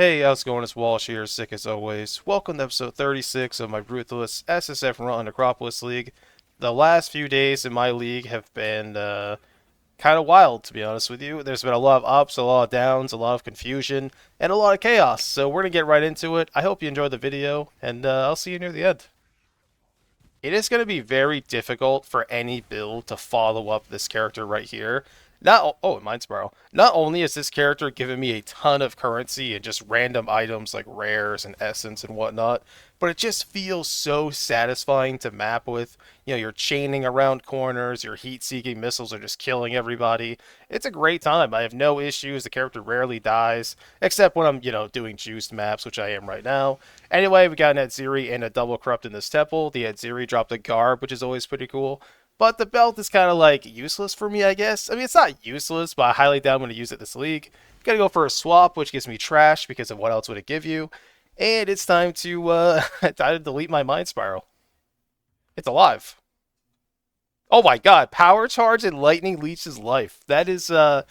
Hey, how's it going? It's Walsh here, sick as always. Welcome to episode 36 of my Ruthless SSFRN Necropolis League. The last few days in my league have been kind of wild, to be honest with you. There's been a lot of ups, a lot of downs, a lot of confusion, and a lot of chaos. So we're going to get right into it. I hope you enjoyed the video, and I'll see you near the end. It is going to be very difficult for any build to follow up this character right here. Mind Spiral. Not only is this character giving me a ton of currency and just random items like rares and essence and whatnot, but it just feels so satisfying to map with. You know, you're chaining around corners, your heat-seeking missiles are just killing everybody. It's a great time. I have no issues. The character rarely dies, except when I'm, doing juiced maps, which I am right now. Anyway, we got an Edziri and a double corrupt in this temple. The Edziri dropped a garb, which is always pretty cool. But the belt is kind of like useless for me, I guess. I mean, it's not useless, but I highly doubt I'm going to use it this league. Gotta go for a swap, which gives me trash because of what else would it give you. And it's time to time to delete my mind spiral. It's alive. Oh my god, power charge and lightning leeches life. That's a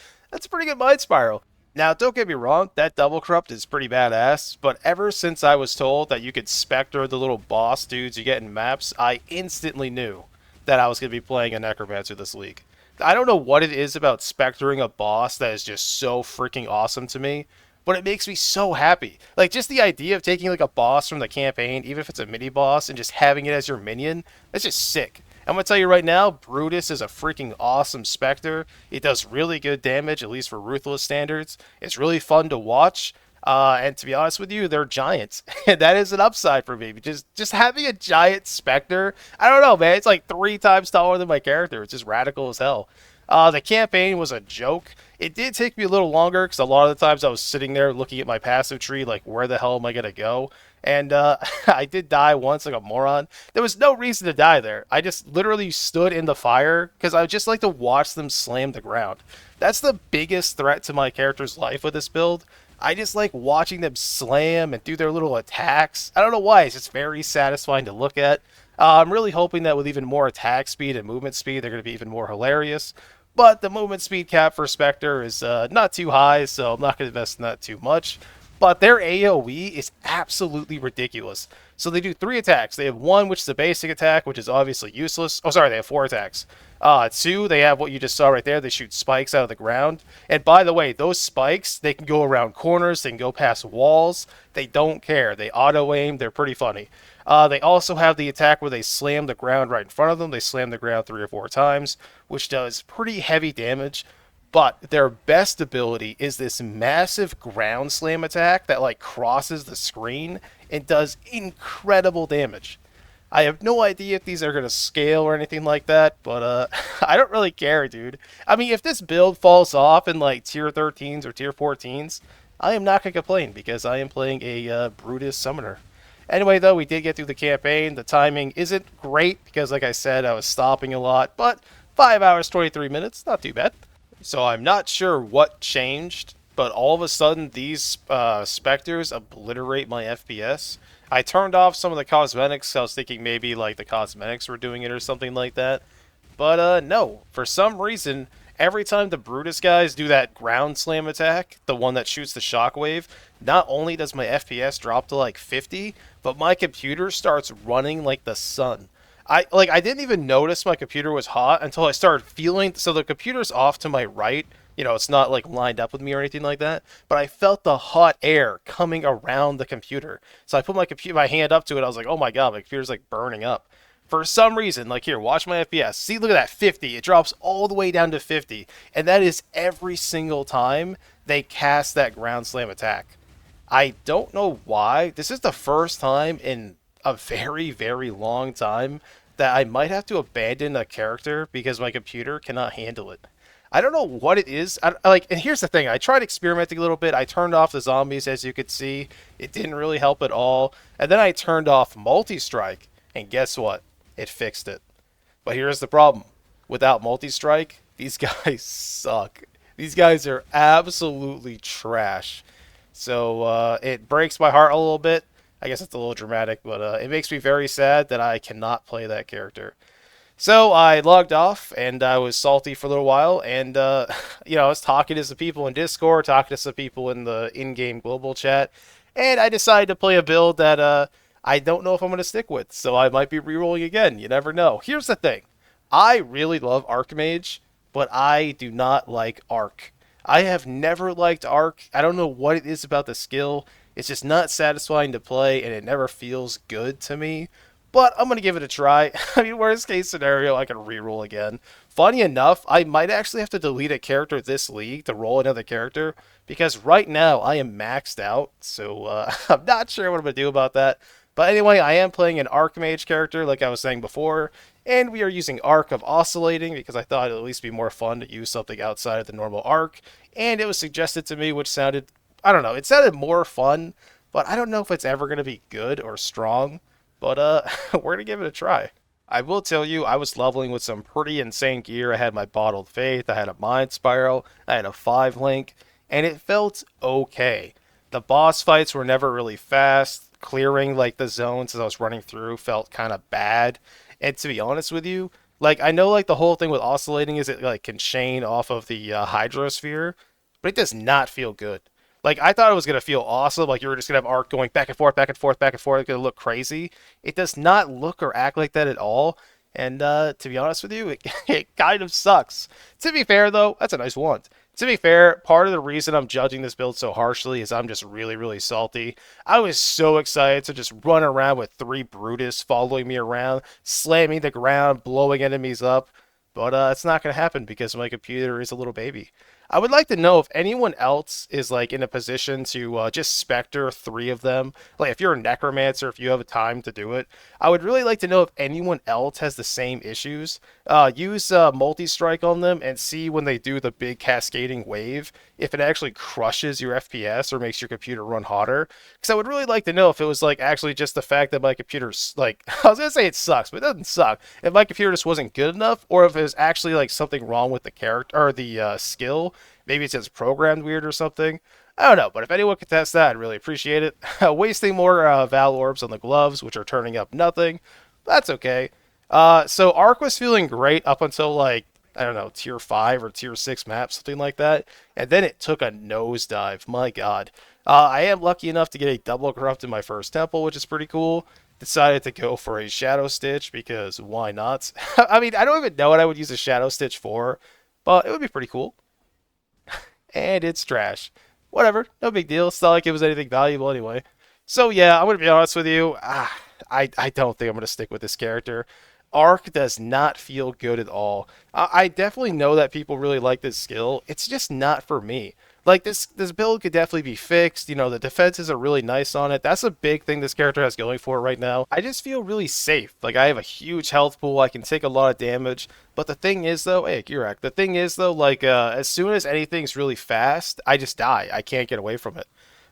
pretty good mind spiral. Now, don't get me wrong, that double corrupt is pretty badass, but ever since I was told that you could Spectre the little boss dudes you get in maps, I instantly knew that I was going to be playing a Necromancer this league. I don't know what it is about Spectering a boss that is just so freaking awesome to me, but it makes me so happy. Like, just the idea of taking, like, a boss from the campaign, even if it's a mini-boss, and just having it as your minion, that's just sick. I'm going to tell you right now, Brutus is a freaking awesome Spectre. It does really good damage, at least for Ruthless standards. It's really fun to watch. And to be honest with you, they're giants. And that is an upside for me. Just having a giant Spectre, I don't know, man. It's like 3 times taller than my character. It's just radical as hell. The campaign was a joke. It did take me a little longer because a lot of the times I was sitting there looking at my passive tree, like, where the hell am I going to go? And I did die once like a moron. There was no reason to die there. I just literally stood in the fire because I would just like to watch them slam the ground. That's the biggest threat to my character's life with this build. I just like watching them slam and do their little attacks. I don't know why. It's just very satisfying to look at. I'm really hoping that with even more attack speed and movement speed, they're going to be even more hilarious. But the movement speed cap for Spectre is not too high, so I'm not going to invest in that too much. But their AoE is absolutely ridiculous. So they do 3 attacks. They have 1, which is a basic attack, which is obviously useless. Oh, sorry, they have 4 attacks. 2, they have what you just saw right there. They shoot spikes out of the ground. And by the way, those spikes, they can go around corners. They can go past walls. They don't care. They auto-aim. They're pretty funny. They also have the attack where they slam the ground right in front of them. They slam the ground 3 or 4 times, which does pretty heavy damage. But their best ability is this massive ground slam attack that like crosses the screen and does incredible damage. I have no idea if these are going to scale or anything like that, but I don't really care, dude. I mean, if this build falls off in like tier 13s or tier 14s, I am not going to complain because I am playing a Brutus Summoner. Anyway, though, we did get through the campaign. The timing isn't great because, like I said, I was stopping a lot, but 5 hours, 23 minutes, not too bad. So I'm not sure what changed, but all of a sudden these Spectres obliterate my FPS. I turned off some of the cosmetics. I was thinking maybe like the cosmetics were doing it or something like that. But no, for some reason, every time the Brutus guys do that ground slam attack, the one that shoots the shockwave, not only does my FPS drop to like 50, but my computer starts running like the sun. I didn't even notice my computer was hot until I started feeling. So the computer's off to my right. It's not like lined up with me or anything like that. But I felt the hot air coming around the computer. So I put my hand up to it. I was like, oh my god, my computer's like burning up. For some reason, like here, watch my FPS. See, look at that, 50. It drops all the way down to 50. And that is every single time they cast that ground slam attack. I don't know why. This is the first time in a very, very long time that I might have to abandon a character because my computer cannot handle it. I don't know what it is. And here's the thing. I tried experimenting a little bit. I turned off the zombies, as you could see. It didn't really help at all. And then I turned off multi-strike, and guess what? It fixed it. But here's the problem. Without multi-strike, these guys suck. These guys are absolutely trash. So it breaks my heart a little bit. I guess it's a little dramatic, but it makes me very sad that I cannot play that character. So I logged off and I was salty for a little while, and I was talking to some people in Discord, talking to some people in the in-game global chat, and I decided to play a build that I don't know if I'm going to stick with. So I might be rerolling again. You never know. Here's the thing: I really love Archmage, but I do not like Arc. I have never liked Arc. I don't know what it is about the skill. It's just not satisfying to play, and it never feels good to me. But I'm going to give it a try. I mean, worst case scenario, I can reroll again. Funny enough, I might actually have to delete a character this league to roll another character, because right now I am maxed out, so I'm not sure what I'm going to do about that. But anyway, I am playing an Archmage character, like I was saying before, and we are using Arc of Oscillating, because I thought it would at least be more fun to use something outside of the normal Arc, and it was suggested to me, which sounded, I don't know, it sounded more fun, but I don't know if it's ever going to be good or strong. But we're gonna give it a try. I will tell you, I was leveling with some pretty insane gear. I had my Bottled Faith, I had a Mind Spiral, I had a 5-link, and it felt okay. The boss fights were never really fast. Clearing like the zones as I was running through felt kind of bad. And to be honest with you, like I know like the whole thing with oscillating is it like can chain off of the hydrosphere, but it does not feel good. Like I thought it was gonna feel awesome, like you were just gonna have Arc going back and forth, back and forth, back and forth. It's gonna look crazy. It does not look or act like that at all. And to be honest with you, it kind of sucks. To be fair though, that's a nice one. To be fair, part of the reason I'm judging this build so harshly is I'm just really, really salty. I was so excited to just run around with 3 Brutus following me around, slamming the ground, blowing enemies up. But it's not going to happen because my computer is a little baby. I would like to know if anyone else is like in a position to just Spectre 3 of them. Like if you're a Necromancer, if you have time to do it, I would really like to know if anyone else has the same issues. Use multi-strike on them and see when they do the big cascading wave, if it actually crushes your FPS or makes your computer run hotter. Because I would really like to know if it was like actually just the fact that my computer's like, I was going to say it sucks, but it doesn't suck. If my computer just wasn't good enough, or if it was actually like something wrong with the character or the skill. Maybe it's just programmed weird or something. I don't know, but if anyone could test that, I'd really appreciate it. Wasting more Val Orbs on the gloves, which are turning up nothing. That's okay. So Arc was feeling great up until like, I don't know, tier 5 or tier 6 map, something like that. And then it took a nosedive. My god. I am lucky enough to get a double corrupt in my first temple, which is pretty cool. Decided to go for a Shadow Stitch because why not? I mean, I don't even know what I would use a Shadow Stitch for, but it would be pretty cool. And it's trash. Whatever, no big deal. It's not like it was anything valuable anyway. So yeah, I'm gonna be honest with you. I don't think I'm gonna stick with this character. Arc does not feel good at all. I definitely know that people really like this skill. It's just not for me. Like this build could definitely be fixed. You know, the defenses are really nice on it. That's a big thing this character has going for it right now. I just feel really safe. Like I have a huge health pool. I can take a lot of damage. But the thing is though, hey, Kirak, the thing is though, like as soon as anything's really fast, I just die. I can't get away from it.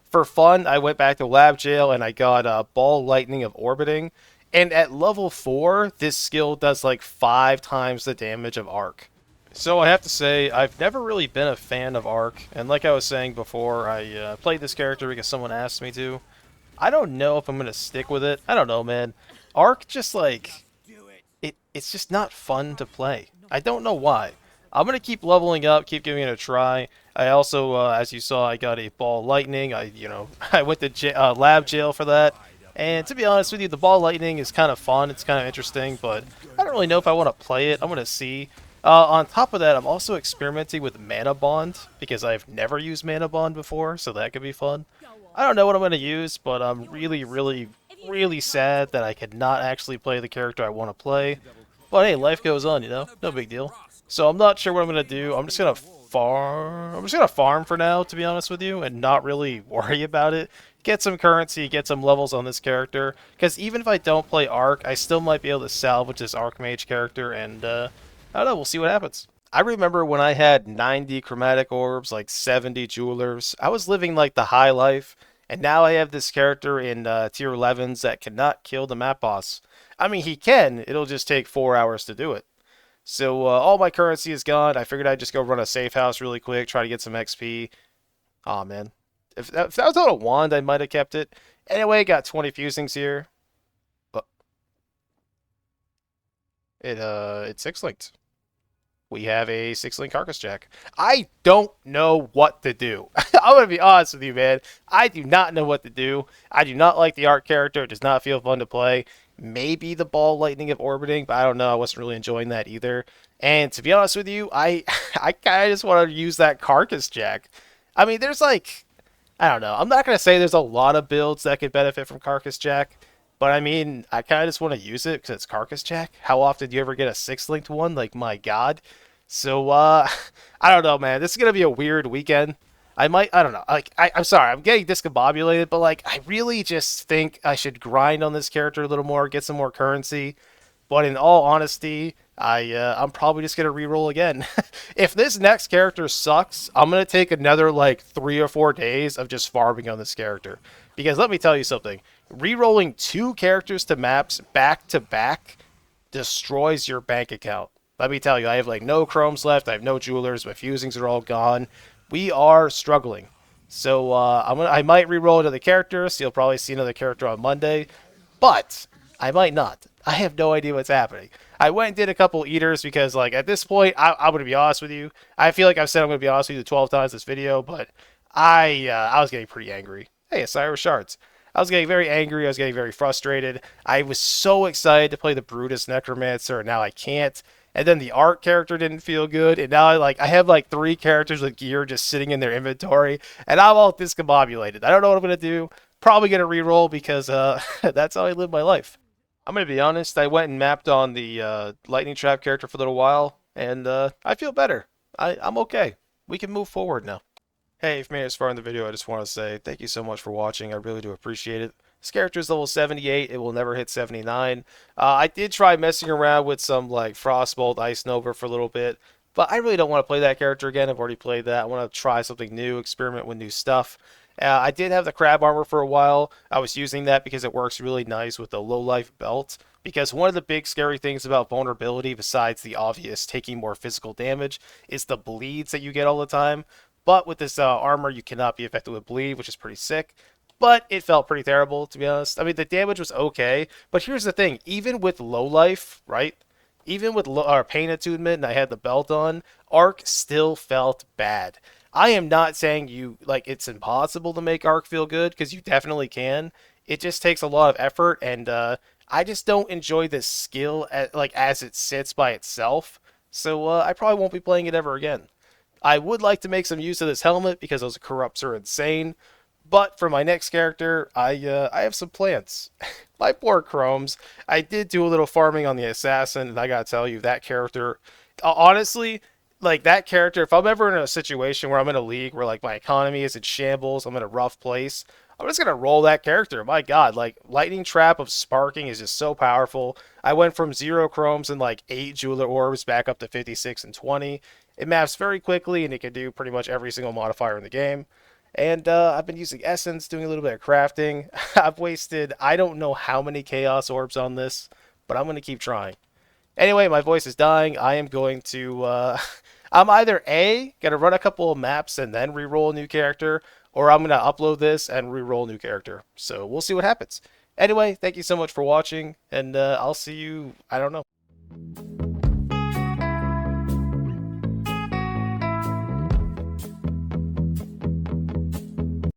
For fun, I went back to lab jail and I got ball lightning of orbiting. And at level 4, this skill does like 5 times the damage of Arc. So I have to say, I've never really been a fan of Arc, and like I was saying before, I played this character because someone asked me to. I don't know if I'm going to stick with it. I don't know, man. Arc just like, it's just not fun to play. I don't know why. I'm going to keep leveling up, keep giving it a try. I also, as you saw, I got a ball lightning. I went to lab jail for that. And to be honest with you, the ball lightning is kind of fun. It's kind of interesting, but I don't really know if I want to play it. I'm going to see. On top of that, I'm also experimenting with Mana Bond, because I've never used Mana Bond before, so that could be fun. I don't know what I'm going to use, but I'm really, really, really sad that I could not actually play the character I want to play. But hey, life goes on, you know? No big deal. So I'm not sure what I'm going to do. I'm just going to farm. I'm just going to farm for now, to be honest with you, and not really worry about it. Get some currency, get some levels on this character, because even if I don't play Arc, I still might be able to salvage this Archmage character, and I don't know, we'll see what happens. I remember when I had 90 chromatic orbs, like 70 jewelers, I was living like the high life, and now I have this character in tier 11s that cannot kill the map boss. I mean, he can, it'll just take 4 hours to do it. So all my currency is gone. I figured I'd just go run a safe house really quick, try to get some XP. Aw, man. If that was on a wand, I might have kept it. Anyway, got 20 fusings here. It's 6 linked. We have a 6 link Carcass Jack. I don't know what to do. I'm gonna be honest with you, man. I do not know what to do. I do not like the art character. It does not feel fun to play. Maybe the ball lightning of orbiting, but I don't know. I wasn't really enjoying that either. And to be honest with you, I I kind of just want to use that Carcass Jack. I mean, there's like I don't know. I'm not gonna say there's a lot of builds that could benefit from Carcass Jack, but I mean, I kind of just want to use it because it's Carcass Jack. How often do you ever get a 6 linked one? Like, my God. So, I don't know, man. This is gonna be a weird weekend. I don't know. Like, I'm sorry, I'm getting discombobulated, but like, I really just think I should grind on this character a little more, get some more currency. But in all honesty, I'm probably just gonna reroll again. If this next character sucks, I'm gonna take another like 3 or 4 days of just farming on this character. Because let me tell you something, rerolling 2 characters to maps back to back destroys your bank account. Let me tell you, I have like no chromes left. I have no jewelers. My fusings are all gone. We are struggling. So I might reroll another character. So you'll probably see another character on Monday, but I might not. I have no idea what's happening. I went and did a couple eaters because, like, at this point, I'm going to be honest with you. I feel like I've said I'm going to be honest with you 12 times this video, but I was getting pretty angry. Hey, it's Cyrus Shards. I was getting very angry. I was getting very frustrated. I was so excited to play the Brutus Necromancer, and now I can't. And then the art character didn't feel good, and now I have like 3 characters with gear just sitting in their inventory, and I'm all discombobulated. I don't know what I'm gonna do. Probably gonna reroll because that's how I live my life. I'm gonna be honest. I went and mapped on the lightning trap character for a little while, and I feel better. I'm okay. We can move forward now. Hey, if you made it this far in the video, I just want to say thank you so much for watching. I really do appreciate it. This character is level 78. It will never hit 79. I did try messing around with some like Frostbolt, Ice Nova for a little bit, but I really don't want to play that character again. I've already played that. I want to try something new, experiment with new stuff. I did have the crab armor for a while. I was using that because it works really nice with the low life belt. Because one of the big scary things about vulnerability, besides the obvious taking more physical damage, is the bleeds that you get all the time. But with this armor, you cannot be affected with bleed, which is pretty sick. But it felt pretty terrible, to be honest. I mean, the damage was okay. But here's the thing. Even with low life, right? Even with pain attunement and I had the belt on, Arc still felt bad. I am not saying it's impossible to make Arc feel good, because you definitely can. It just takes a lot of effort, and I just don't enjoy this skill as it sits by itself. So I probably won't be playing it ever again. I would like to make some use of this helmet because those corrupts are insane. But for my next character, I have some plans. My poor Chromes. I did do a little farming on the assassin, and I gotta tell you, that character, honestly, like that character, if I'm ever in a situation where I'm in a league where like my economy is in shambles, I'm in a rough place, I'm just gonna roll that character. My God, like lightning trap of sparking is just so powerful. I went from 0 chromes and like 8 jeweler orbs back up to 56 and 20. It maps very quickly, and it can do pretty much every single modifier in the game. And I've been using essence, doing a little bit of crafting. I've wasted I don't know how many chaos orbs on this, but I'm gonna keep trying. Anyway, my voice is dying. I am going to I'm either A, gonna run a couple of maps and then re-roll a new character, or I'm gonna upload this and re-roll a new character. So we'll see what happens. Anyway, thank you so much for watching, and I'll see you, I don't know.